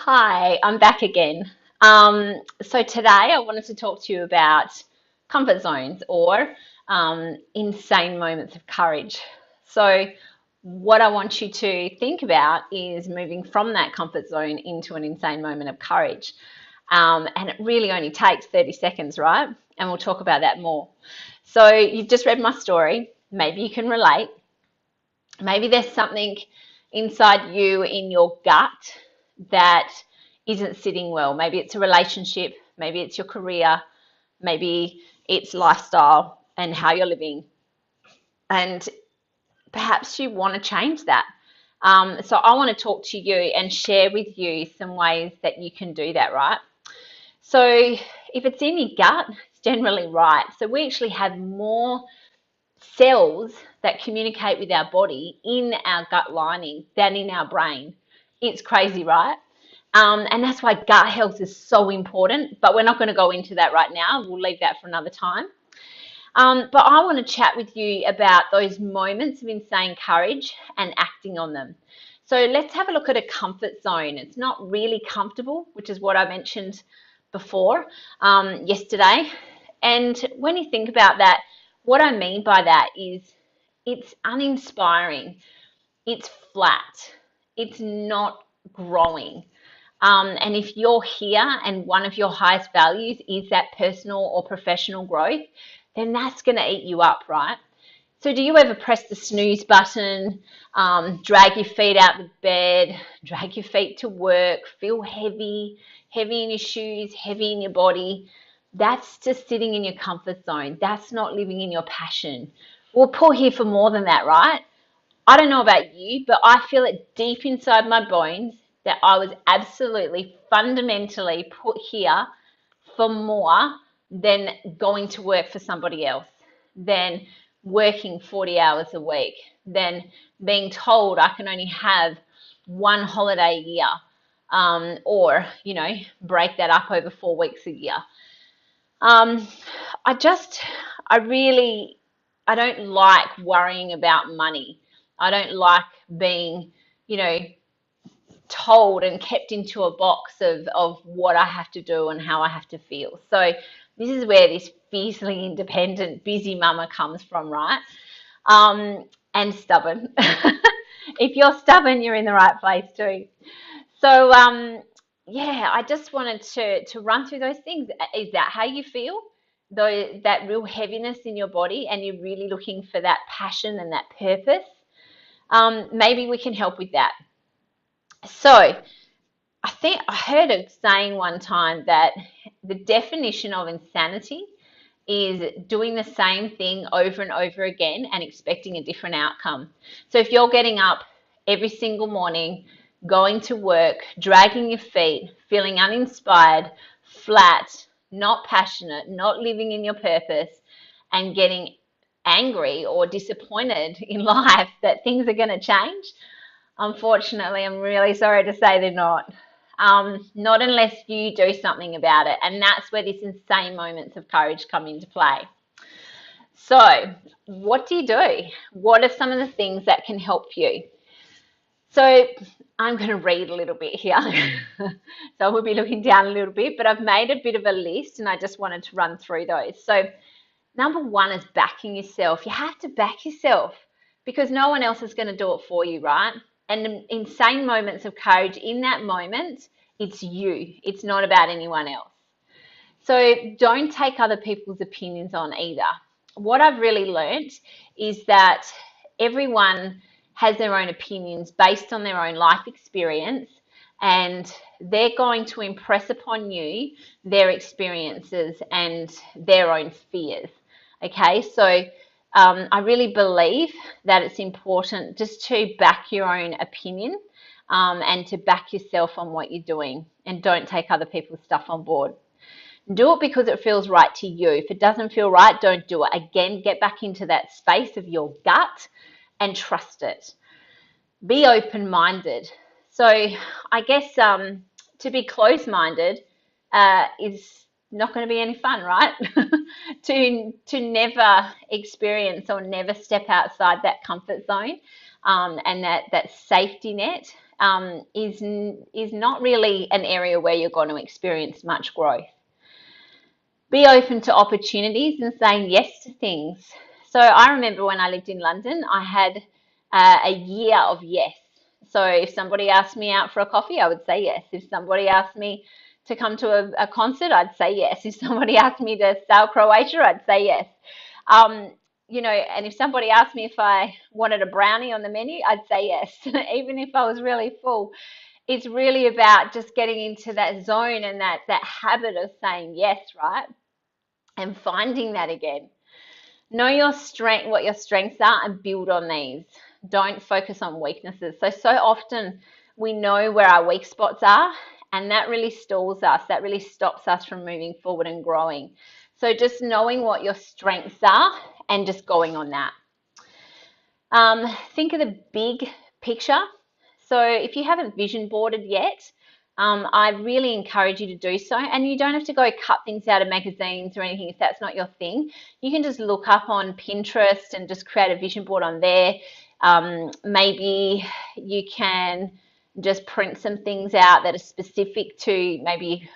Hi, I'm back again. So today I wanted to talk to you about comfort zones or insane moments of courage. So, what I want you to think about is moving from that comfort zone into an insane moment of courage. And it really only takes 30 seconds, right? And we'll talk about that more. So, you've just read my story. Maybe you can relate. Maybe there's something inside you in your gut that isn't sitting well. Maybe it's a relationship, maybe it's your career, maybe it's lifestyle and how you're living. And perhaps you want to change that. So I want to talk to you and share with you some ways that you can do that, right? So if it's in your gut, it's generally right. So we actually have more cells that communicate with our body in our gut lining than in our brain. It's crazy, right? And that's why gut health is so important. But we're not going to go into that right now. We'll leave that for another time. But I want to chat with you about those moments of insane courage and acting on them. So let's have a look at a comfort zone. It's not really comfortable, which is what I mentioned before yesterday. And when you think about that, what I mean by that is it's uninspiring, it's flat, it's not growing. And if you're here and one of your highest values is that personal or professional growth, then that's going to eat you up, right? So, do you ever press the snooze button, drag your feet out the bed, drag your feet to work, feel heavy, heavy in your shoes, heavy in your body? That's just sitting in your comfort zone. That's not living in your passion. We're put here for more than that, right? I don't know about you, but I feel it deep inside my bones that I was absolutely fundamentally put here for more than going to work for somebody else, than working 40 hours a week, than being told I can only have one holiday a year, or break that up over 4 weeks a year. Um, I just, I really, I don't like worrying about money. I don't like being, you know, told and kept into a box of what I have to do and how I have to feel. So this is where this fiercely independent, busy mama comes from, right? And stubborn. If you're stubborn, you're in the right place too. So yeah, I just wanted to run through those things. Is that how you feel? Though that real heaviness in your body, and you're really looking for that passion and that purpose. Maybe we can help with that. So I think I heard a saying one time that the definition of insanity is doing the same thing over and over again and expecting a different outcome. So if you're getting up every single morning, going to work, dragging your feet, feeling uninspired, flat, not passionate, not living in your purpose, and getting angry or disappointed in life that things are going to change, unfortunately, I'm really sorry to say they're not. Not unless you do something about it. And that's where these insane moments of courage come into play. So, what do you do? What are some of the things that can help you? So, I'm going to read a little bit here. So, we'll be looking down a little bit, but I've made a bit of a list and I just wanted to run through those. So, number one is backing yourself. You have to back yourself because no one else is going to do it for you, right? And in insane moments of courage, in that moment, it's you. It's not about anyone else. So don't take other people's opinions on either. What I've really learnt is that everyone has their own opinions based on their own life experience, and they're going to impress upon you their experiences and their own fears. Okay, so I really believe that it's important just to back your own opinion and to back yourself on what you're doing, and don't take other people's stuff on board. Do it because it feels right to you. If it doesn't feel right, don't do it. Again, get back into that space of your gut and trust it. Be open-minded. So I guess to be close-minded is not going to be any fun, right? to never experience or never step outside that comfort zone and that safety net is not really an area where you're going to experience much growth. Be open to opportunities and saying yes to things. So I remember when I lived in London, I had a year of yes. So if somebody asked me out for a coffee, I would say yes. If somebody asked me to come to a concert, I'd say yes. If somebody asked me to sail Croatia, I'd say yes. Um, and if somebody asked me if I wanted a brownie on the menu, I'd say yes, even if I was really full. It's really about just getting into that zone and that habit of saying yes, right? And finding that again. Know your strength, what your strengths are, and build on these. Don't focus on weaknesses. So often we know where our weak spots are, and that really stalls us. That really stops us from moving forward and growing. So just knowing what your strengths are and just going on that. Think of the big picture. So if you haven't vision boarded yet, I really encourage you to do so. And you don't have to go cut things out of magazines or anything if that's not your thing. You can just look up on Pinterest and just create a vision board on there. Maybe you can just print some things out that are specific to maybe,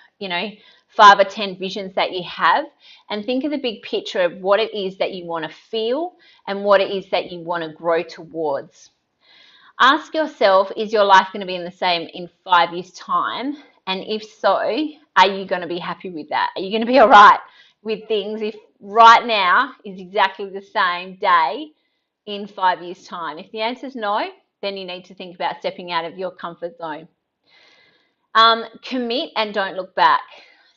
5 or 10 visions that you have, and think of the big picture of what it is that you want to feel and what it is that you want to grow towards. Ask yourself, is your life going to be in the same in 5 years' time? And if so, are you going to be happy with that? Are you going to be all right with things if right now is exactly the same day in 5 years' time? If the answer is no, then you need to think about stepping out of your comfort zone. Commit and don't look back.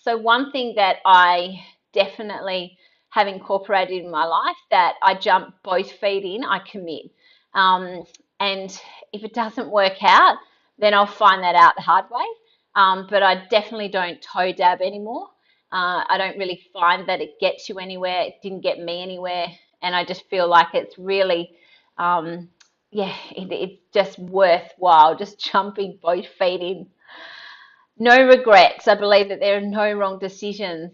So one thing that I definitely have incorporated in my life, that I jump both feet in, I commit. And if it doesn't work out, then I'll find that out the hard way. But I definitely don't toe dab anymore. I don't really find that it gets you anywhere. It didn't get me anywhere. And I just feel like it's really, it's just worthwhile just jumping both feet in. No regrets. I believe that there are no wrong decisions.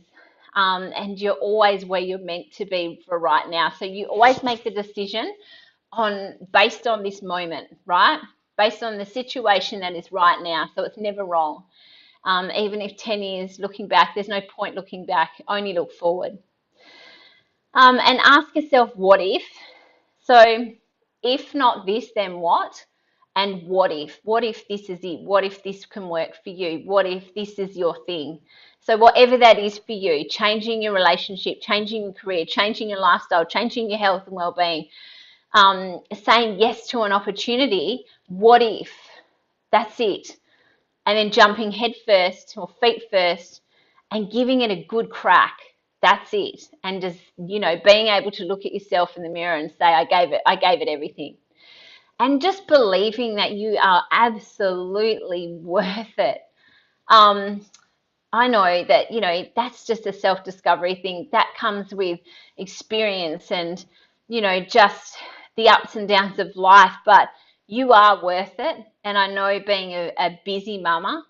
And you're always where you're meant to be for right now. So you always make the decision based on this moment, right? Based on the situation that is right now. So it's never wrong. Even if 10 years looking back, there's no point looking back, only look forward. And ask yourself, what if? So if not this, then what? And what if? What if this is it? What if this can work for you? What if this is your thing? So whatever that is for you, changing your relationship, changing your career, changing your lifestyle, changing your health and well-being, saying yes to an opportunity, what if? That's it. And then jumping head first or feet first and giving it a good crack. That's it. And just, being able to look at yourself in the mirror and say, I gave it everything. And just believing that you are absolutely worth it. I know that, that's just a self-discovery thing. That comes with experience and, just the ups and downs of life. But you are worth it. And I know, being a busy mama,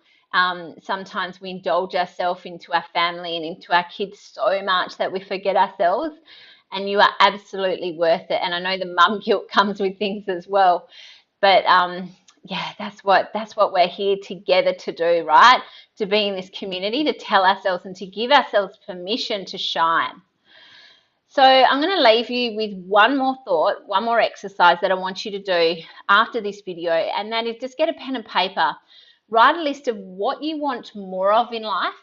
sometimes we indulge ourselves into our family and into our kids so much that we forget ourselves. And you are absolutely worth it. And I know the mum guilt comes with things as well. But that's what we're here together to do, right? To be in this community, to tell ourselves and to give ourselves permission to shine. So I'm going to leave you with one more thought, one more exercise that I want you to do after this video, and that is just get a pen and paper. Write a list of what you want more of in life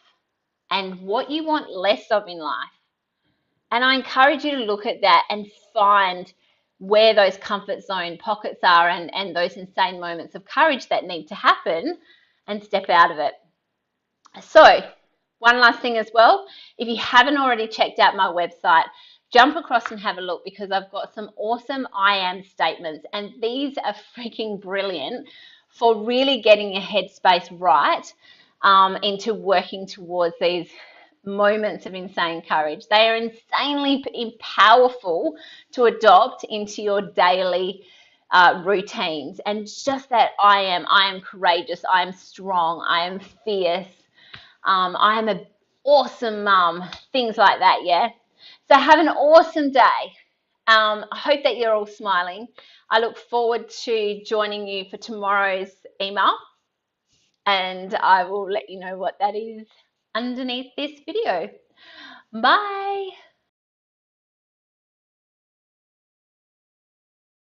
and what you want less of in life. And I encourage you to look at that and find where those comfort zone pockets are and those insane moments of courage that need to happen, and step out of it. So one last thing as well, if you haven't already checked out my website, jump across and have a look, because I've got some awesome I am statements, and these are freaking brilliant for really getting your headspace right into working towards these moments of insane courage. They are insanely powerful to adopt into your daily routines. And just that I am courageous, I am strong, I am fierce, I am an awesome mum, things like that, yeah? So have an awesome day, I hope that you're all smiling. I look forward to joining you for tomorrow's email, and I will let you know what that is underneath this video. Bye.